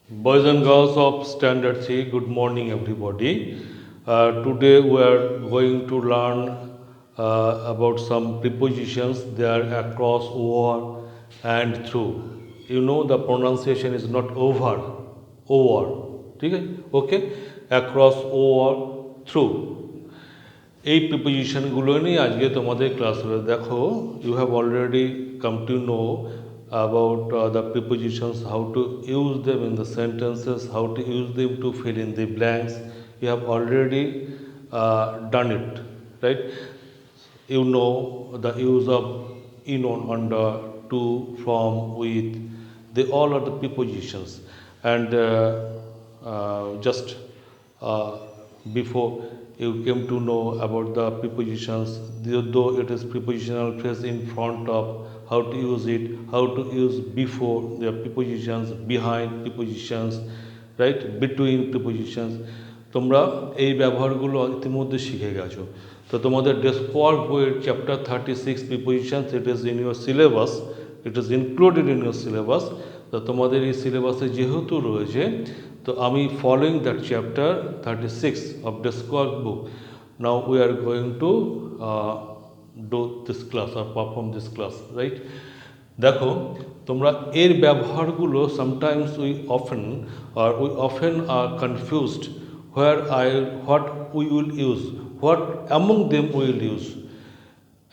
Boys and girls of Standard 3, good morning everybody. Today we are going to learn about some prepositions. They are across, over and through. You know the pronunciation is not over, over. Okay? Across, over, through. এই প্রিপোজিশনগুলো নিয়ে আজকে তোমাদের class হবে। দেখো, you have already come to know about the prepositions, how to use them in the sentences, how to use them to fill in the blanks. You have already done it, right? You know the use of in, on, under, to, from, with. They all are the prepositions. And just before you came to know about the prepositions, though it is prepositional phrase in front of, how to use it, how to use before the prepositions, behind prepositions, right, between prepositions. তোমরা এই ব্যবহারগুলো ইতিমধ্যে শিখে গেছো। তো তোমাদের desk work বইয়ের chapter 36 prepositions, it is in your syllabus, it is included in your syllabus. তো তোমাদের এই সিলেবাসে যেহেতু রয়েছে, তো আমি following that chapter 36 of desk work book, now we are going to do this class আর পারফর্ম দিস ক্লাস, রাইট? দেখো, তোমরা এর ব্যবহারগুলো sometimes we often are confused what we will use, what among them we will use.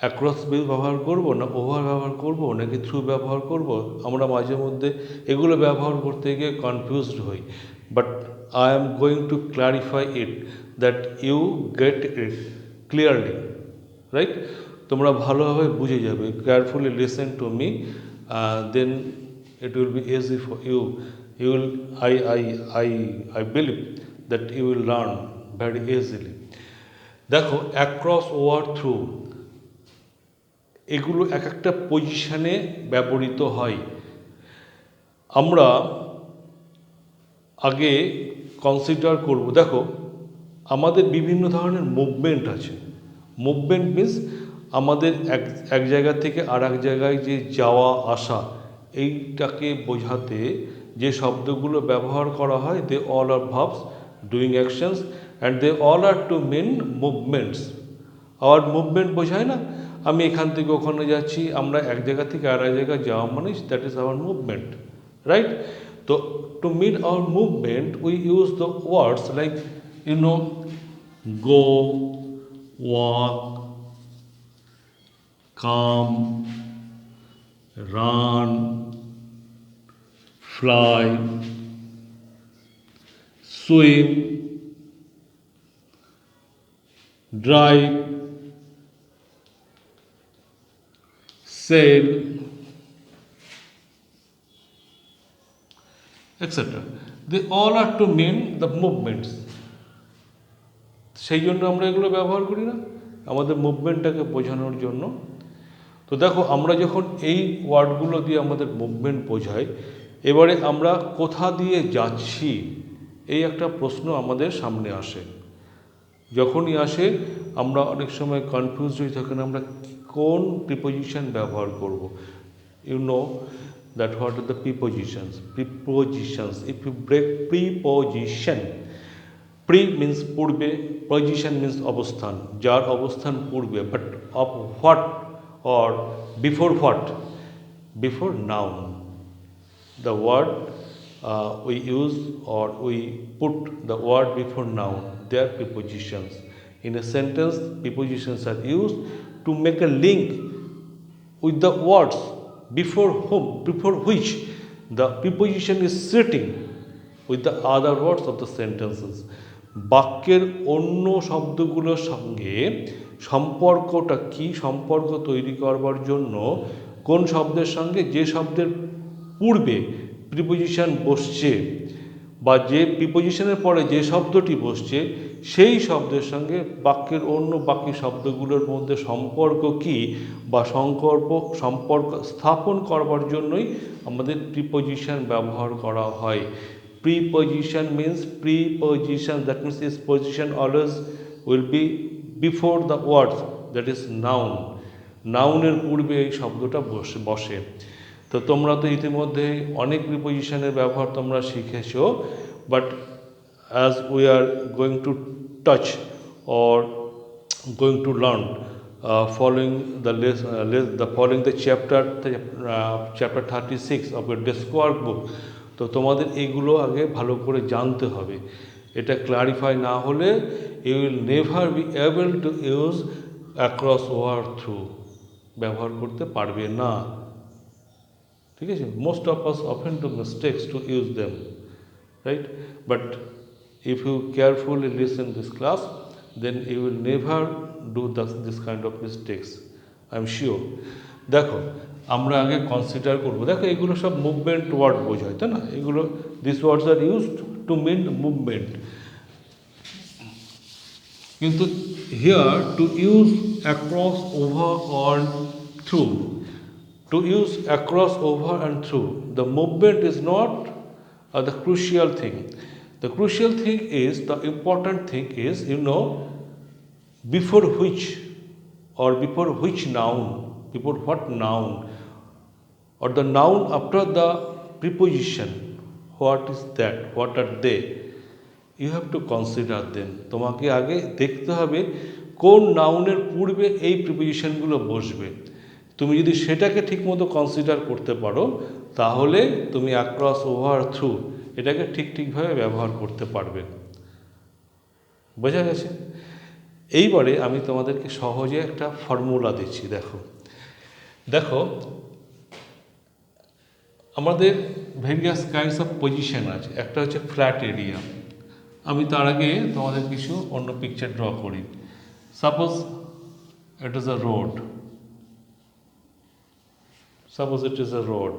Across ব্যবহার করব, না over ব্যবহার করব, নাকি থ্রু ব্যবহার করব, আমরা মাঝে মধ্যে এগুলো ব্যবহার করতে গিয়ে কনফিউজড হই। But I am going to clarify it that you get it clearly, right? তোমরা ভালোভাবে বুঝে যাবে। Carefully listen to me, then it will be easy for you. You will, I believe that you will learn very easily. দেখো, across, over, through, এগুলো এক একটা পজিশনে ব্যবহৃত হয়। আমরা আগে কনসিডার করব, দেখো আমাদের বিভিন্ন ধরনের মুভমেন্ট আছে। মুভমেন্ট মিন্স আমাদের এক জায়গা থেকে আর এক জায়গায় যে যাওয়া আসা, এইটাকে বোঝাতে যে শব্দগুলো ব্যবহার করা হয়, they all are verbs doing actions and they all are to mean movements. আবার মুভমেন্ট বোঝায় না, আমি এখান থেকে ওখানে যাচ্ছি, আমরা এক জায়গা থেকে আর এক জায়গায় যাওয়া মানে that is our movement, right? তো to mean our movement we use the words like, you know, go, walk, come, run, fly, swim, drive, sail, etc. They all are to mean the movements. সেই জন্য আমরা এগুলো ব্যবহার করি না, আমাদের মুভমেন্টটাকে বোঝানোর জন্য। তো দেখো, আমরা যখন এই ওয়ার্ডগুলো দিয়ে আমাদের মুভমেন্ট বোঝাই, এবারে আমরা কোথা দিয়ে যাচ্ছি, এই একটা প্রশ্ন আমাদের সামনে আসে। যখনই আসে আমরা অনেক সময় কনফিউজ হয়ে থাকেন, আমরা কোন প্রিপোজিশন ব্যবহার করব। You know that what are the prepositions. If you break preposition, pre means পূর্বে, পজিশন মিন্স অবস্থান, যার অবস্থান পূর্বে, but of what or before what? Before noun. The word we use or we put the word before noun, they are prepositions. In a sentence, prepositions are used to make a link with the words before whom, before which the preposition is sitting with the other words of the sentences. বাক্যের অন্য শব্দগুলোর সঙ্গে সম্পর্কটা কি, সম্পর্ক তৈরি করবার জন্য কোন শব্দের সঙ্গে যে শব্দের পূর্বে প্রিপোজিশন বসছে, বা যে প্রিপোজিশনের পরে যে শব্দটি বসছে, সেই শব্দের সঙ্গে বাক্যের অন্য বাকি শব্দগুলোর মধ্যে সম্পর্ক কি বা সম্পর্ক স্থাপন করবার জন্যই আমাদের প্রিপোজিশন ব্যবহার করা হয়। Preposition means preposition, that means its position always will be before the word, that is noun. নাউনের পূর্বে এই শব্দটা বসে। তো তোমরা তো ইতিমধ্যে অনেক প্রিপোজিশনের ব্যবহার তোমরা শিখেছো, but as we are going to touch or going to learn following the chapter 36 of your desk work book, তো তোমাদের এগুলো আগে ভালো করে জানতে হবে। এটা ক্লারিফাই না হলে you will never be able to use across over through, ব্যবহার করতে পারবে না। ঠিক আছে, most of us often to mistakes to use them, right? But if you carefully listen this class, then you will never do this kind of mistakes, I am sure. দেখো আমরা আগে consider করব, দেখো এগুলো সব মুভমেন্ট ওয়ার্ড বোঝায়, তাই না? এগুলো this words are used to mean movement, কিন্তু here to use across over or through, to use across, over and through, the movement is not the crucial thing. The crucial thing is, the important thing is, before which or before which noun, before what noun, or the noun after the preposition, what is that, what are they, you have to consider them. তোমাকে আগে দেখতে হবে কোন নাউনের পূর্বে এই প্রিপোজিশনগুলো বসবে। তুমি যদি সেটাকে ঠিকমতো কনসিডার করতে পারো, তাহলে তুমি অ্যাক্রস, ওভার, থ্রু এটাকে ঠিকভাবে ব্যবহার করতে পারবে। বোঝা গেছে? এইবারে আমি তোমাদেরকে সহজে একটা ফর্মুলা দিচ্ছি। দেখো আমাদের ভেরিয়াস কাইন্ডস অফ পজিশন আছে। একটা হচ্ছে ফ্ল্যাট এরিয়া। আমি তার আগে তোমাদের কিছু অন্য পিকচার ড্র করি। Suppose it is a road, suppose it is a road,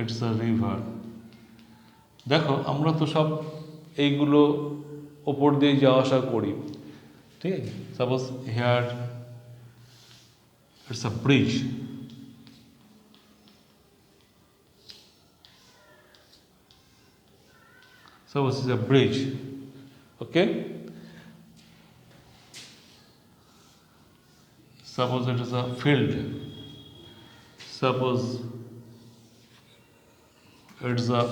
it's a river. দেখো আমরা তো সব এইগুলো ওপর দিয়ে যাওয়া আসা করি, ঠিক আছে? Suppose here it's a bridge, suppose it's a bridge, okay? Suppose it is a field, suppose it's a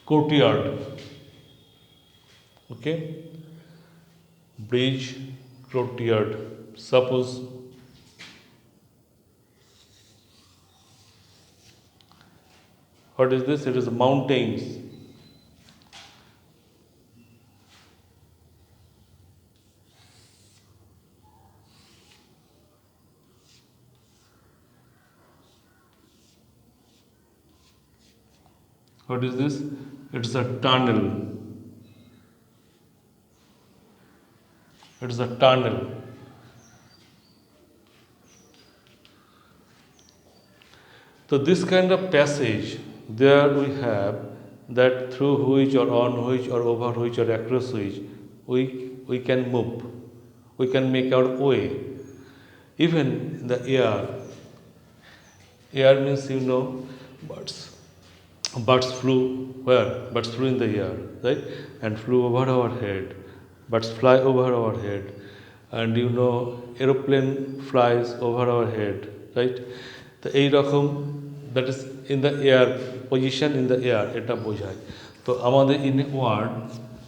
courtyard, okay? Bridge, courtyard. Suppose what is this? It is mountains. What is this? It's a tunnel. It's a tunnel. So this kind of passage, there we have that through which or on which or over which or across which we can move. We can make our way. Even in the air. Air means birds flew where? Birds flew in the air, right? And flew over our head. Birds fly over our head. And aeroplane flies over our head, right? তো এইরকম that is in the air, position in the air, এটা বোঝায়। তো আমাদের in word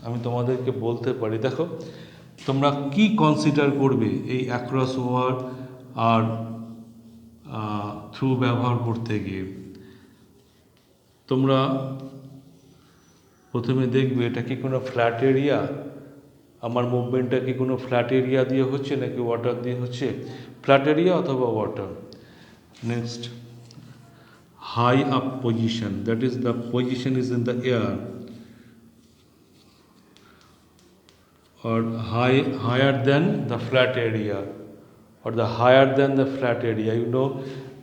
আমি তোমাদেরকে বলতে পারি, দেখো তোমরা কি কনসিডার করবে এই অ্যাক্রস, ওভার আর থ্রু ব্যবহার করতে গিয়ে। তোমরা প্রথমে দেখবে এটা কি কোনো ফ্ল্যাট এরিয়া, আমার মুভমেন্টটা কি কোনো ফ্ল্যাট এরিয়া দিয়ে হচ্ছে নাকি ওয়াটার দিয়ে হচ্ছে, ফ্ল্যাট এরিয়া অথবা water. Next, high up position, that is the position is in the air, or higher than the flat area, or the higher than the flat area.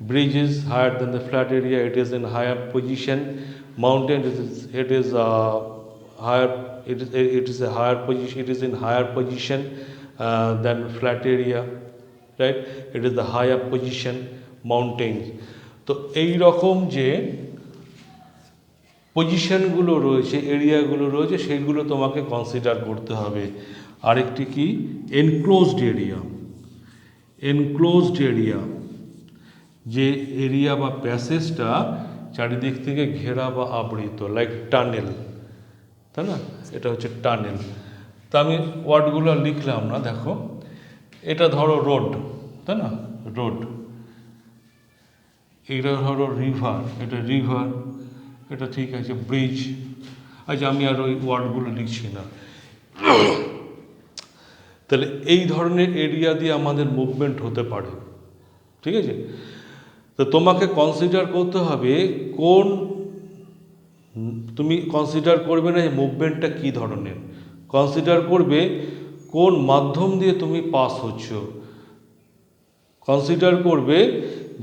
Bridge is higher than the flat area, it is in higher position. Mountain it is higher, it is a higher position, it is in higher position than flat area, right? It is the higher position mountains. তো এই রকম যে পজিশনগুলো রয়েছে, এরিয়াগুলো রয়েছে, সেইগুলো তোমাকে consider করতে হবে। আরেকটি কি, এনক্লোজড এরিয়া। এনক্লোজড এরিয়া, যে এরিয়া বা প্যাসেজটা চারিদিক থেকে ঘেরা বা আবৃত, লাইক টানেল, তাই না, এটা হচ্ছে টানেল। তা আমি ওয়ার্ডগুলো লিখলাম না, দেখো এটা ধরো রোড, তাই না, রোড। এটা ধরো রিভার, এটা রিভার, এটা ঠিক আছে, ব্রিজ। আচ্ছা, আমি আর ওই ওয়ার্ডগুলো লিখছি না। তাহলে এই ধরনের এরিয়া দিয়ে আমাদের মুভমেন্ট হতে পারে, ঠিক আছে। তো তোমাকে কনসিডার করতে হবে কোন, তুমি কনসিডার করবে না যে মুভমেন্টটা কী ধরনের, কনসিডার করবে কোন মাধ্যম দিয়ে তুমি পাস হচ্ছ, কনসিডার করবে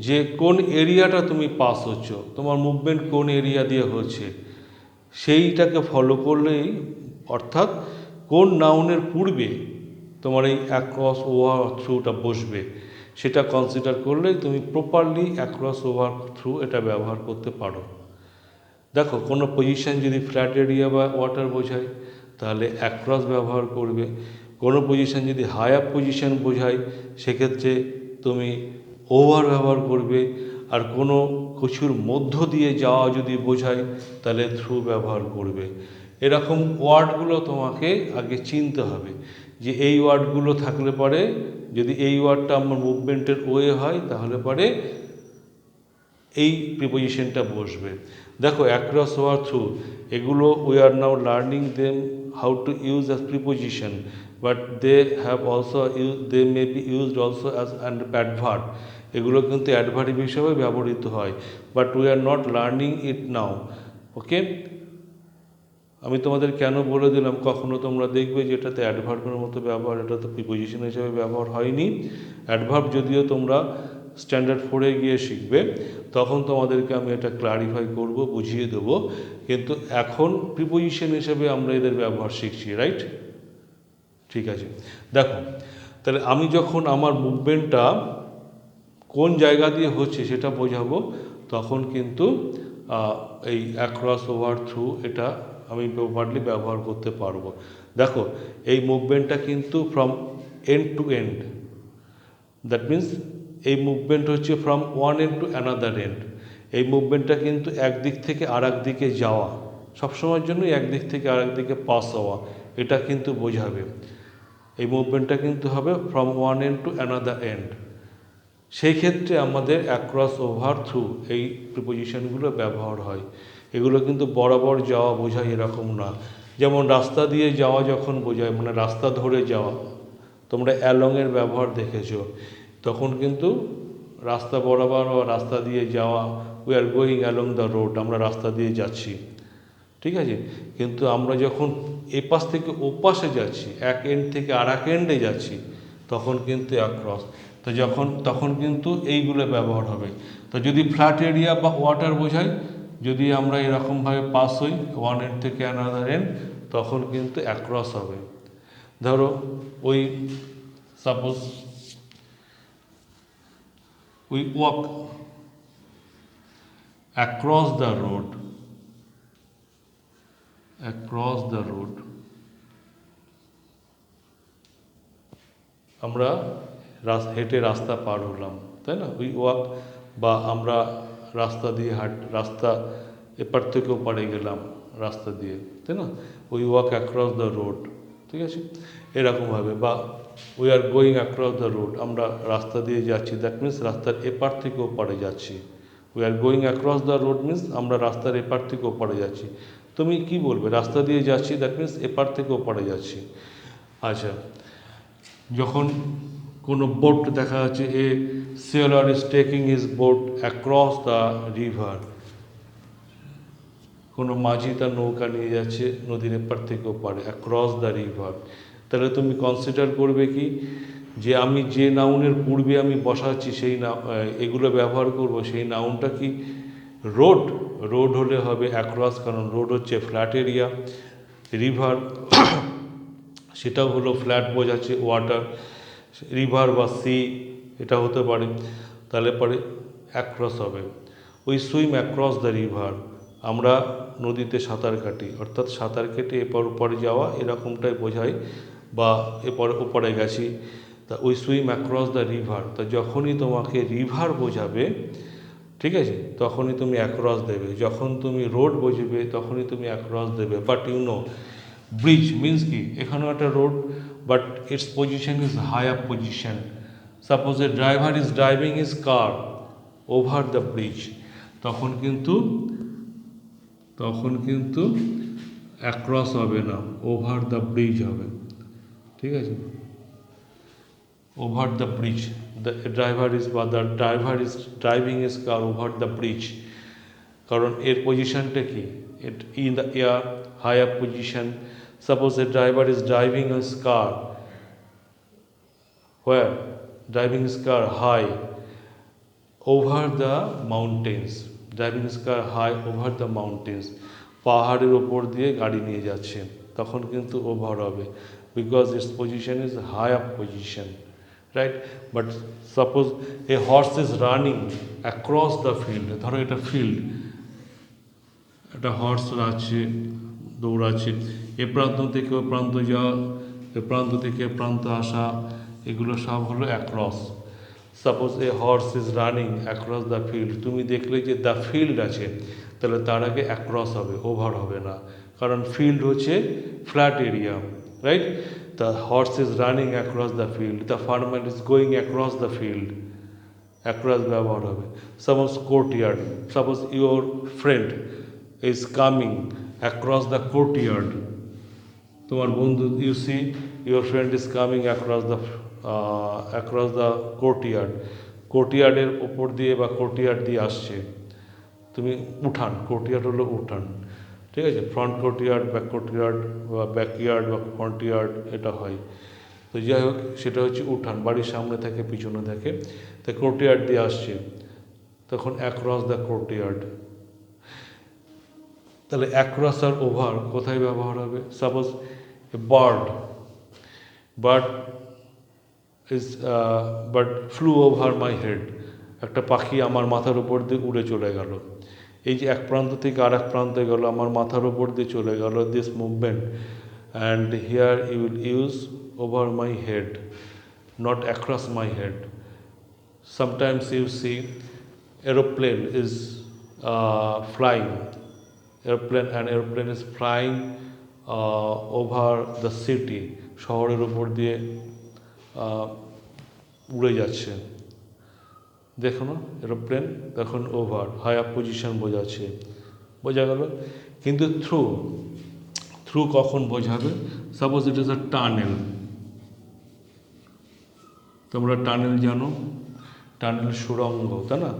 যে কোন এরিয়াটা তুমি পাস হচ্ছ, তোমার মুভমেন্ট কোন এরিয়া দিয়ে হচ্ছে, সেইটাকে ফলো করলেই, অর্থাৎ কোন নাউনের পূর্বে তোমার এই অ্যাক্রস ওভার থ্রুটা বসবে, সেটা কনসিডার করলেই তুমি প্রপারলি অ্যাক্রস ওভার থ্রু এটা ব্যবহার করতে পারো। দেখো, কোনো পজিশন যদি ফ্ল্যাট এরিয়া বা ওয়াটার বোঝায় তাহলে অ্যাক্রস ব্যবহার করবে, কোনো পজিশন যদি হাই আপ পজিশন বোঝায় সেক্ষেত্রে তুমি ওভার ব্যবহার করবে, আর কোনো কিছুর মধ্য দিয়ে যাওয়া যদি বোঝায় তাহলে থ্রু ব্যবহার করবে। এরকম ওয়ার্ডগুলো তোমাকে আগে চিনতে হবে যে এই ওয়ার্ডগুলো থাকলে পরে, যদি এই ওয়ার্ডটা আমার মুভমেন্টের ওয়ে হয় তাহলে পরে এই প্রিপোজিশনটা বসবে। দেখো, অ্যাক্রস ওভার থ্রু, এগুলো we are now learning them how to use as preposition, but they have also they may be used also as an adverb. এগুলো কিন্তু অ্যাডভার্ব হিসেবে ব্যবহৃত হয়, but we are not learning it now. Okay, আমি তোমাদের কেন বলে দিলাম, কখনো তোমরা দেখবে যে এটাতে অ্যাডভার্বের মতো ব্যবহার, এটা তো প্রিপোজিশন হিসেবে ব্যবহার হয়নি। অ্যাডভার্ব যদিও তোমরা স্ট্যান্ডার্ড 4-এ গিয়ে শিখবে, তখন তোমাদেরকে আমি এটা ক্লারিফাই করব, বুঝিয়ে দেবো, কিন্তু এখন প্রিপোজিশন হিসেবে আমরা এদের ব্যবহার শিখছি, রাইট? ঠিক আছে, দেখো তাহলে আমি যখন আমার মুভমেন্টটা কোন জায়গা দিয়ে হচ্ছে সেটা বোঝাবো, তখন কিন্তু এই অ্যাক্রস ওভার থ্রু এটা আমি প্রপারলি ব্যবহার করতে পারবো। দেখো, এই মুভমেন্টটা কিন্তু from end to end, that means এই মুভমেন্ট হচ্ছে from one end to another end. এই মুভমেন্টটা কিন্তু একদিক থেকে আর এক দিকে যাওয়া, সবসময়ের জন্য একদিক থেকে আরেক দিকে পাস হওয়া, এটা কিন্তু বোঝাবে। এই মুভমেন্টটা কিন্তু হবে from one end to another end. সেই ক্ষেত্রে আমাদের অ্যাক্রস ওভার থ্রু এই প্রিপোজিশনগুলো ব্যবহার হয়। এগুলো কিন্তু বরাবর যাওয়া বোঝায় এরকম না। যেমন রাস্তা দিয়ে যাওয়া যখন বোঝায়, মানে রাস্তা ধরে যাওয়া, তোমরা অ্যালংয়ের ব্যবহার দেখেছো, তখন কিন্তু রাস্তা বরাবর বা রাস্তা দিয়ে যাওয়া, we are going along the road, আমরা রাস্তা দিয়ে যাচ্ছি, ঠিক আছে। কিন্তু আমরা যখন এপাশ থেকে ওপাশে যাচ্ছি, এক এন্ড থেকে আর এক এন্ডে যাচ্ছি, তখন কিন্তু অ্যাক্রস, তো তখন কিন্তু এইগুলো ব্যবহার হবে। তো যদি ফ্ল্যাট এরিয়া বা ওয়াটার বোঝায়, যদি আমরা এরকমভাবে পাস হই ওয়ান এন্ড থেকে অ্যানাদার এন্ড, তখন কিন্তু অ্যাক্রস হবে। ধরো, ওই suppose we walk across the road, across the road, আমরা হেঁটে রাস্তা পার হলাম, তাই না, উই ওয়াক, বা আমরা রাস্তা দিয়ে রাস্তা এপার থেকে ওপারে গেলাম রাস্তা দিয়ে, তাই না, we walk across the road, ঠিক আছে। এরকমভাবে, বা we are going across the road, আমরা রাস্তা দিয়ে যাচ্ছি, দ্যাট মিন্স রাস্তার এপার থেকে ওপারে যাচ্ছি। We are going across the road means আমরা রাস্তার এপার থেকে ওপারে যাচ্ছি। তুমি কি বলবে, রাস্তা দিয়ে যাচ্ছি, দ্যাট মিন্স এপার থেকে ওপারে যাচ্ছি। আচ্ছা, যখন কোনো বোট দেখা যাচ্ছে, a sailor is taking his boat across the river, কোনো মাঝি তার নৌকা নিয়ে যাচ্ছে নদীর এপার থেকে ওপারে, অ্যাক্রস দ্য রিভার। তাহলে তুমি কনসিডার করবে কি, যে আমি যে নাউনের পূর্বে আমি বসাচ্ছি সেই এগুলো ব্যবহার করব, সেই নাউনটা কি রোড। রোড হলে হবে অ্যাক্রস, কারণ রোড হচ্ছে ফ্ল্যাট এরিয়া। রিভার সেটাও হলো ফ্ল্যাট বোঝাচ্ছে, ওয়াটার, রিভার বা সি এটা হতে পারে, তাহলে পরে অ্যাক্রস হবে। We swim across the river, আমরা নদীতে সাঁতার কাটি, অর্থাৎ সাঁতার কেটে এপার ওপারে যাওয়া এরকমটাই বোঝায়, বা ওপারে গেছি। তা we swim across the river. তা যখনই তোমাকে রিভার বোঝাবে, ঠিক আছে, তখনই তুমি অ্যাক্রস দেবে। যখন তুমি রোড বুঝবে তখনই তুমি অ্যাক্রস দেবে। বাট ব্রিজ মিন্স কি, এখানেও একটা road, but its position is high up position. Suppose a driver is driving is car over the bridge, তখন কিন্তু অ্যাক্রস হবে না, ওভার দ্য ব্রিজ হবে। ঠিক আছে, over the bridge, the driver is driving is car over the bridge. কারণ এর পজিশনটা কি, it in the air, high up position. Suppose a driver is driving his car where, driving his car high over the mountains, driving his car high over the mountains, পাহাড়ের ওপর দিয়ে গাড়ি নিয়ে যাচ্ছে, তখন কিন্তু ওভার হবে, because its position is high up position, right. But suppose a horse is running across the field, ধরো এটা ফিল্ড, একটা হর্স আছে, দৌড়াচ্ছে, এ প্রান্ত থেকে ও প্রান্ত যাওয়া, এ প্রান্ত থেকে প্রান্ত আসা, এগুলো সব হলো across. Suppose a horse is running across the field, তুমি দেখলে যে দ্য ফিল্ড আছে, তাহলে তার আগে অ্যাক্রস হবে, ওভার হবে না, কারণ ফিল্ড হচ্ছে flat area, right. The horse is running across the field, the farmer is going across the field, across ব্যবহার হবে। Suppose courtyard, suppose your friend is coming across the courtyard, তোমার বন্ধু, you see your friend is coming across the courtyard, কোর্টইয়ার্ডের ওপর দিয়ে বা courtyard দিয়ে আসছে, তুমি উঠান, কোর্টইয়ার্ড হলো উঠান, ঠিক আছে, ফ্রন্ট কোর্টইয়ার্ড, ব্যাক কোর্টইয়ার্ড বা ব্যাকইয়ার্ড বা ফ্রন্ট ইয়ার্ড, এটা হয়। তো যাই হোক, সেটা হচ্ছে উঠান, বাড়ির সামনে থাকে পিছনে থাকে, তো কোর্টইয়ার্ড দিয়ে আসছে, তখন অ্যাক্রস দ্য কোর্টইয়ার্ড। তাহলে অ্যাক্রস আর ওভার কোথায় ব্যবহার হবে? Suppose a bird flu over my head, একটা পাখি আমার মাথার উপর দিয়ে উড়ে চলে গেল। এই যে এক প্রান্ত থেকে আর এক প্রান্তে গেল, আমার মাথার উপর দিয়ে চলে গেল, this movement, and here you will use over my head, not across my head. Sometimes you see aeroplane is flying, an aeroplane is flying over the city, শহরের উপর দিয়ে উড়ে যাচ্ছে, দেখো না এরোপ্লেন, তখন ওভার, হাই আপ পজিশন বোঝাচ্ছে, বোঝা গেল। কিন্তু থ্রু কখন বোঝাবে? Suppose it is a tunnel, তোমরা টানেল জানো, টানেল সুড়ঙ্গ, তাই না?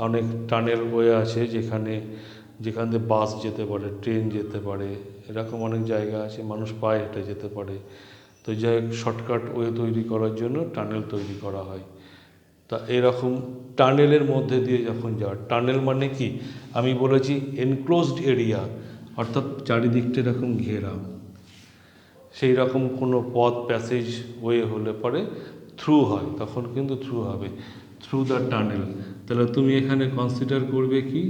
অনেক টানেল ওয়ে আছে যেখান দিয়ে বাস যেতে পারে, ট্রেন যেতে পারে, এরকম অনেক জায়গা আছে, মানুষ পায়ে হেঁটে যেতে পারে। তো যাই হোক, শর্টকাট ওয়ে তৈরি করার জন্য টানেল তৈরি করা হয়। তা এরকম টানেলের মধ্যে দিয়ে যখন যাওয়া, টানেল মানে কি, আমি বলেছি এনক্লোজড এরিয়া, অর্থাৎ চারিদিকটা এরকম ঘেরা, সেই রকম কোনো পথ প্যাসেজ ওয়ে হলে পরে থ্রু হয়, তখন কিন্তু থ্রু হবে, থ্রু দ্য টানেল। তাহলে তুমি এখানে কনসিডার করবে কি,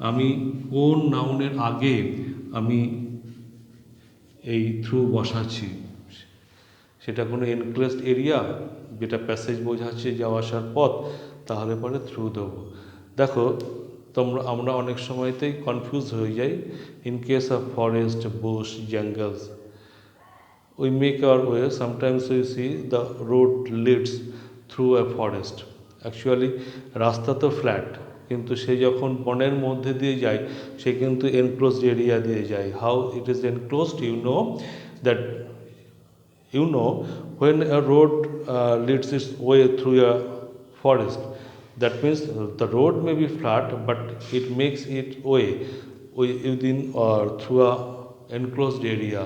আমি কোন নাউনের আগে আমি এই থ্রু বসাচ্ছি, সেটা কোনো এনক্লোজড এরিয়া যেটা প্যাসেজ বোঝাচ্ছে, যাওয়া আসার পথ, তাহলে পরে থ্রু দেবো। দেখো আমরা অনেক সময়তেই কনফিউজ হয়ে যাই। In case of forest, Bush, jungles, we make our way, sometimes we see the road leads through a forest, actually রাস্তা তো ফ্ল্যাট, কিন্তু সে যখন বনের মধ্যে দিয়ে যায়, সে কিন্তু এনক্লোজড এরিয়া দিয়ে যায়। How it is enclosed, you know when a road leads its way through a forest, that means the road may be flat but it makes its way within or through a enclosed area.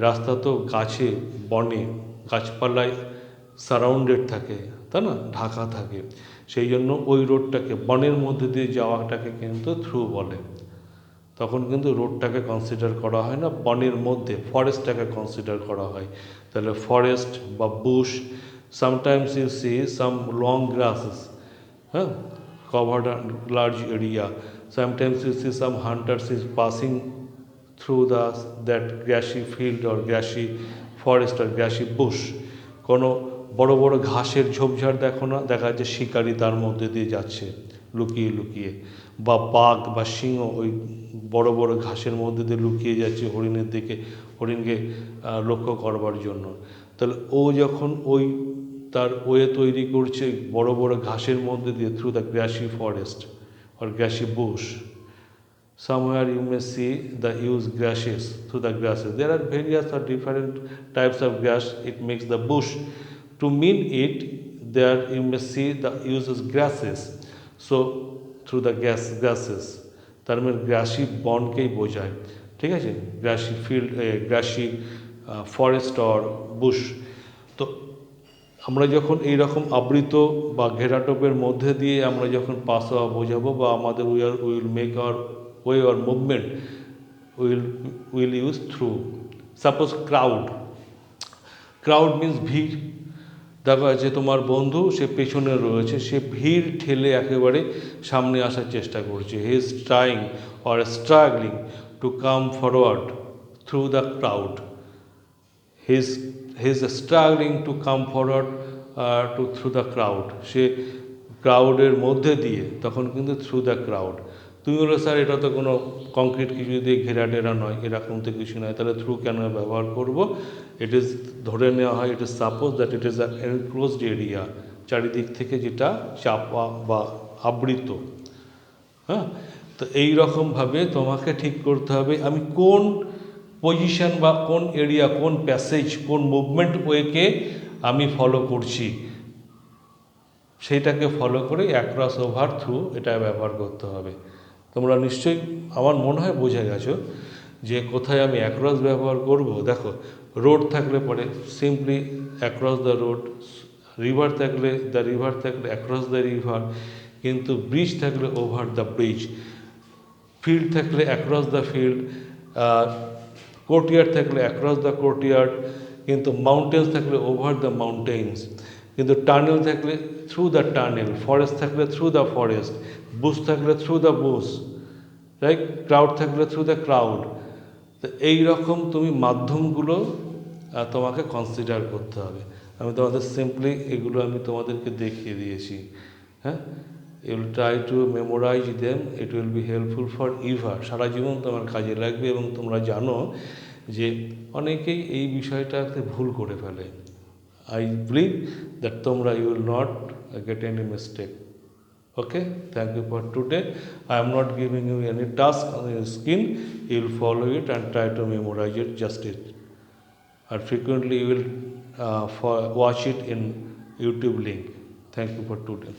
রাস্তা তো গাছে, বনে, গাছপালায় surrounded থাকে, তাই না, ঢাকা থাকে, সেই জন্য ওই রোডটাকে, বনের মধ্যে দিয়ে যাওয়াটাকে কিন্তু থ্রু বলে। তখন কিন্তু রোডটাকে কনসিডার করা হয় না, বনের মধ্যে ফরেস্টটাকে কনসিডার করা হয়। তাহলে ফরেস্ট বা bush, sometimes you see some long grasses, হ্যাঁ, covered large area, Sometimes you see some hunters is passing through that grassy field or grassy forest or grassy bush, কোনো বড় বড় ঘাসের ঝোপঝাড় দেখো না, দেখা যাচ্ছে শিকারি তার মধ্যে দিয়ে যাচ্ছে লুকিয়ে লুকিয়ে, বা বাঘ বা সিংহ ওই বড় বড় ঘাসের মধ্যে দিয়ে লুকিয়ে যাচ্ছে হরিণের দিকে, হরিণকে লক্ষ্য করবার জন্য। তাহলে ও যখন ওই তার ওয়ে তৈরি করছে বড় বড় ঘাসের মধ্যে দিয়ে, through the grassy forest or grassy bush. Somewhere you may see the used grasses, through the grasses. There are various or different types of grass. It makes the bush. To mean it, there you may see the uses grasses. So through the grasses. তার মানে grassy বনকেই বোঝায়, ঠিক আছে, grassy field, grassy forest or Bush. তো আমরা যখন এই রকম আবৃত বা ঘেরাটোপের মধ্যে দিয়ে আমরা যখন পাস হওয়া বোঝাবো, বা আমাদের will make our way or movement will use through. Suppose crowd means ভিড়। দেখা যাচ্ছে তোমার বন্ধু সে পেছনে রয়েছে, সে ভিড় ঠেলে একেবারে সামনে আসার চেষ্টা করছে। He is trying or struggling to come forward through the crowd. He is struggling to come forward through the crowd. সে ক্রাউডের মধ্যে দিয়ে, তখন কিন্তু থ্রু দ্য ক্রাউড। তুমি বলো স্যার এটা তো কোনো কংক্রিট কিছু দিয়ে ঘেরা টেরা নয়, এরকম তো কিছু নয়, তাহলে থ্রু কেন ব্যবহার করব? ইট ইজ ধরে নেওয়া হয়, it is suppose that it is a enclosed area, চারিদিক থেকে যেটা চাপা বা আবৃত। হ্যাঁ, তো এই রকমভাবে তোমাকে ঠিক করতে হবে আমি কোন পজিশন বা কোন এরিয়া, কোন প্যাসেজ, কোন মুভমেন্ট ওয়েকে আমি ফলো করছি, সেইটাকে ফলো করে অ্যাক্রস ওভার থ্রু এটা ব্যবহার করতে হবে। তোমরা নিশ্চয়ই আমার মনে হয় বুঝে গেছো যে কোথায় আমি অ্যাক্রস ব্যবহার করব। দেখো, রোড থাকলে পরে simply across the road, river থাকলে অ্যাক্রস দ্য রিভার, কিন্তু ব্রিজ থাকলে ওভার দ্য ব্রিজ, ফিল্ড থাকলে অ্যাক্রস দ্য ফিল্ড, কোর্টইয়ার্ড থাকলে অ্যাক্রস দ্য কোর্টইয়ার্ড, কিন্তু মাউন্টেন্স থাকলে ওভার দ্য মাউন্টেন্স, কিন্তু টানেল থাকলে থ্রু দ্য টানেল, ফরেস্ট থাকলে থ্রু দ্য ফরেস্ট, বুশ থাকলে through the Bush, right, crowd থাকলে থ্রু দ্য ক্রাউড। তো এইরকম তুমি মাধ্যমগুলো তোমাকে কনসিডার করতে হবে। আমি তোমাদের সিম্পলি এগুলো আমি তোমাদেরকে দেখিয়ে দিয়েছি। হ্যাঁ, you will try to memorize them, it will be helpful forever. সারা জীবন তোমার কাজে লাগবে। এবং তোমরা জানো যে অনেকেই এই বিষয়টাতে ভুল করে ফেলে। I believe that tomorrow you will not get any mistake. Okay, thank you for today. I am not giving you any task on your screen. You will follow it and try to memorize it, just it. And frequently you will watch it in YouTube link. Thank you for today.